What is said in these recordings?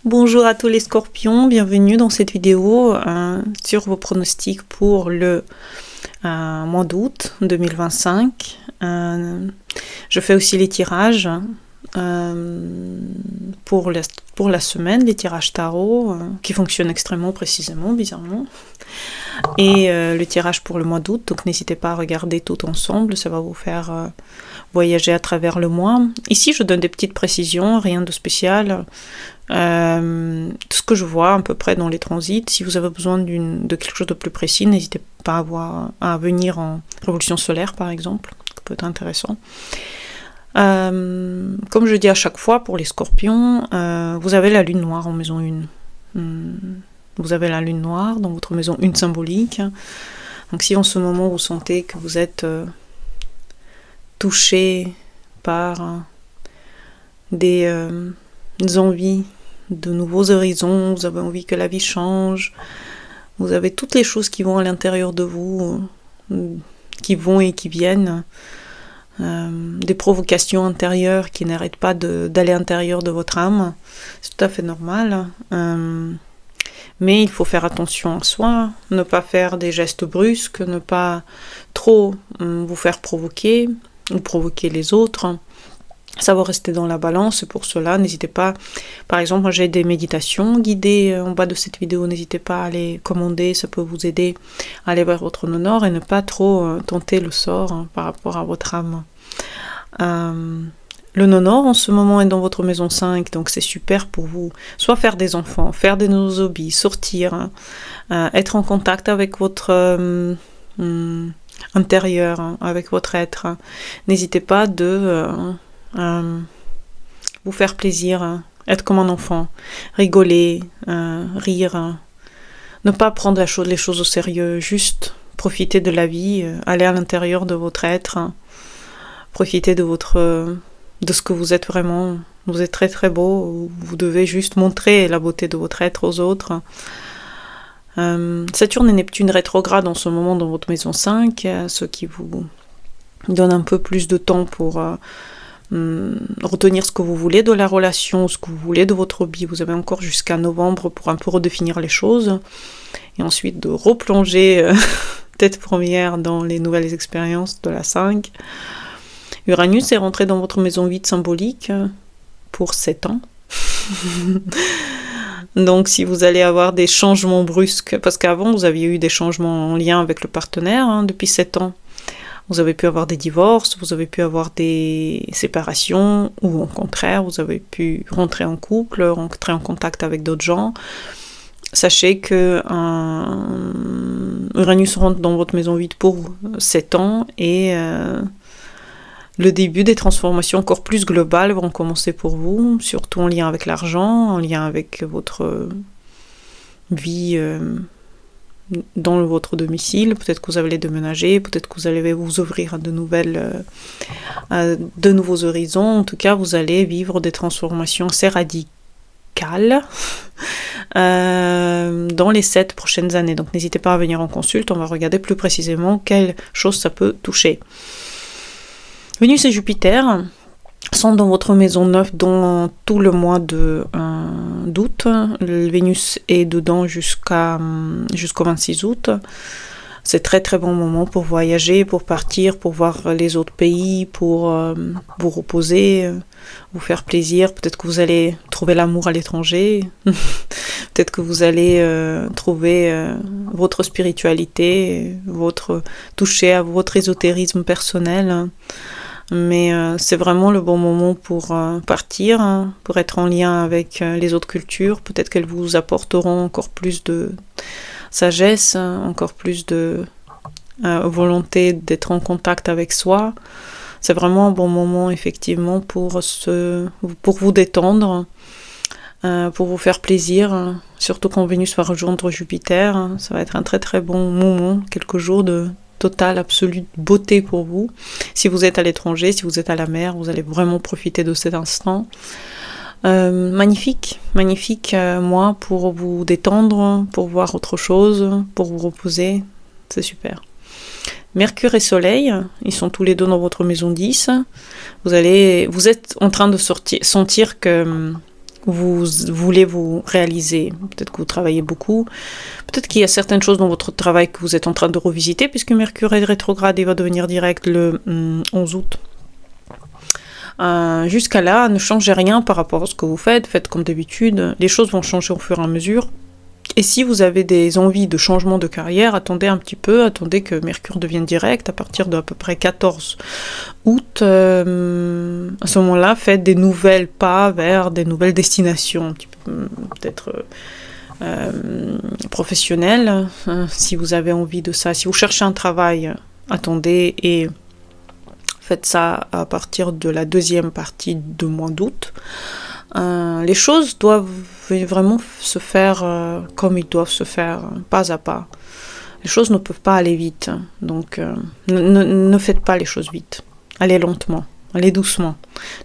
Bonjour à tous les scorpions, bienvenue dans cette vidéo sur vos pronostics pour le mois d'août 2025. Je fais aussi les tirages pour la semaine, les tirages tarot qui fonctionnent extrêmement précisément, bizarrement. Et le tirage pour le mois d'août, donc n'hésitez pas à regarder tout ensemble, ça va vous faire voyager à travers le mois. Ici je donne des petites précisions, rien de spécial. Tout ce que je vois à peu près dans les transits. Si vous avez besoin de quelque chose de plus précis, n'hésitez pas à venir en révolution solaire par exemple, ça peut être intéressant. Comme je dis à chaque fois pour les scorpions, vous avez la lune noire en maison 1. Vous avez la lune noire dans votre maison 1 symbolique. Donc si en ce moment vous sentez que vous êtes touché par des envies de nouveaux horizons, vous avez envie que la vie change, vous avez toutes les choses qui vont à l'intérieur de vous, qui vont et qui viennent, des provocations intérieures qui n'arrêtent pas d'aller à l'intérieur de votre âme, c'est tout à fait normal, mais il faut faire attention à soi, ne pas faire des gestes brusques, ne pas trop vous faire provoquer ou provoquer les autres. Ça va rester dans la balance, et pour cela, n'hésitez pas, par exemple, moi j'ai des méditations guidées en bas de cette vidéo, n'hésitez pas à les commander, ça peut vous aider à aller vers votre nonor et ne pas trop tenter le sort par rapport à votre âme. Le nonor en ce moment est dans votre maison 5, donc c'est super pour vous, soit faire des enfants, faire des nouveaux hobbies, sortir, être en contact avec votre intérieur, avec votre être. N'hésitez pas de vous faire plaisir, être comme un enfant, rigoler, rire, ne pas prendre les choses au sérieux, juste profiter de la vie, aller à l'intérieur de votre être, profiter de ce que vous êtes vraiment. Vous êtes très très beau, vous devez juste montrer la beauté de votre être aux autres. Saturne et Neptune rétrograde en ce moment dans votre maison 5, ce qui vous donne un peu plus de temps pour retenir ce que vous voulez de la relation, ce que vous voulez de votre hobby. Vous avez encore jusqu'à novembre pour un peu redéfinir les choses et ensuite de replonger tête première dans les nouvelles expériences de la 5. Uranus est rentré dans votre maison 8 symbolique pour 7 ans. Donc si vous allez avoir des changements brusques, parce qu'avant vous aviez eu des changements en lien avec le partenaire depuis 7 ans, vous avez pu avoir des divorces, vous avez pu avoir des séparations, ou au contraire, vous avez pu rentrer en couple, rentrer en contact avec d'autres gens. Sachez que Uranus rentre dans votre maison 8 pour 7 ans, et le début des transformations encore plus globales vont commencer pour vous, surtout en lien avec l'argent, en lien avec votre vie dans votre domicile. Peut-être que vous allez déménager, peut-être que vous allez vous ouvrir à de nouveaux horizons. En tout cas, vous allez vivre des transformations assez radicales dans les 7 prochaines années. Donc n'hésitez pas à venir en consulte, on va regarder plus précisément quelles choses ça peut toucher. Vénus et Jupiter sont dans votre maison 9 dans tout le mois d'août. Vénus est dedans jusqu'au 26 août. C'est très très bon moment pour voyager, pour partir, pour voir les autres pays, pour vous reposer, vous faire plaisir. Peut-être que vous allez trouver l'amour à l'étranger. Peut-être que vous allez trouver votre spiritualité, toucher à votre ésotérisme personnel. Mais c'est vraiment le bon moment pour partir, pour être en lien avec les autres cultures. Peut-être qu'elles vous apporteront encore plus de sagesse, encore plus de volonté d'être en contact avec soi. C'est vraiment un bon moment effectivement pour vous détendre, pour vous faire plaisir, surtout quand Vénus va rejoindre Jupiter. Ça va être un très très bon moment, quelques jours de totale, absolue beauté pour vous. Si vous êtes à l'étranger, si vous êtes à la mer, vous allez vraiment profiter de cet instant. Magnifique mois pour vous détendre, pour voir autre chose, pour vous reposer. C'est super. Mercure et Soleil, ils sont tous les deux dans votre maison 10. Vous êtes en train de sentir que vous voulez vous réaliser. Peut-être que vous travaillez beaucoup. Peut-être qu'il y a certaines choses dans votre travail que vous êtes en train de revisiter, puisque Mercure est rétrograde et va devenir direct le 11 août. Jusqu'à là, ne changez rien par rapport à ce que vous faites. Faites comme d'habitude. Les choses vont changer au fur et à mesure. Et si vous avez des envies de changement de carrière, attendez un petit peu, attendez que Mercure devienne direct à partir de à peu près 14 août. À ce moment-là, faites des nouvelles pas vers des nouvelles destinations, un petit peu, peut-être professionnelles, si vous avez envie de ça. Si vous cherchez un travail, attendez et faites ça à partir de la deuxième partie du mois d'août. Les choses doivent vraiment se faire comme ils doivent se faire, pas à pas. Les choses ne peuvent pas aller vite, donc ne faites pas les choses vite. Allez lentement, allez doucement.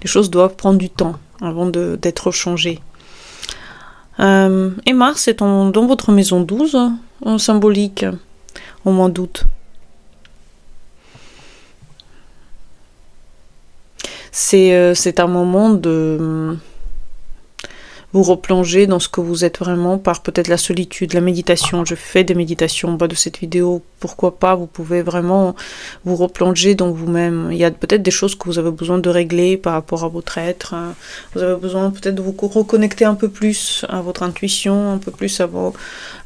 Les choses doivent prendre du temps avant d'être changées. Et Mars est dans votre maison 12, symbolique, au mois d'août. C'est un moment de vous replonger dans ce que vous êtes vraiment par peut-être la solitude, la méditation. Je fais des méditations en bas de cette vidéo. Pourquoi pas, vous pouvez vraiment vous replonger dans vous-même. Il y a peut-être des choses que vous avez besoin de régler par rapport à votre être. Vous avez besoin peut-être de vous reconnecter un peu plus à votre intuition, un peu plus à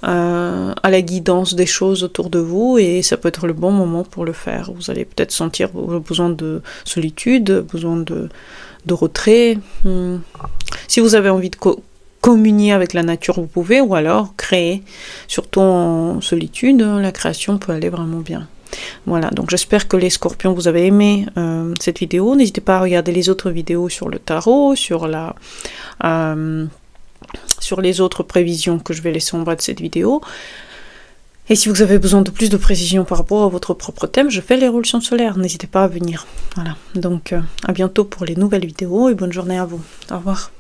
la guidance des choses autour de vous. Et ça peut être le bon moment pour le faire. Vous allez peut-être sentir le besoin de solitude, besoin de retrait. Si vous avez envie de communier avec la nature, vous pouvez, ou alors créer, surtout en solitude, la création peut aller vraiment bien. Voilà, donc j'espère que les scorpions, vous avez aimé cette vidéo. N'hésitez pas à regarder les autres vidéos sur le tarot, sur les autres prévisions que je vais laisser en bas de cette vidéo. Et si vous avez besoin de plus de précision par rapport à votre propre thème, je fais l'évolution solaire, n'hésitez pas à venir. Voilà, donc à bientôt pour les nouvelles vidéos et bonne journée à vous. Au revoir.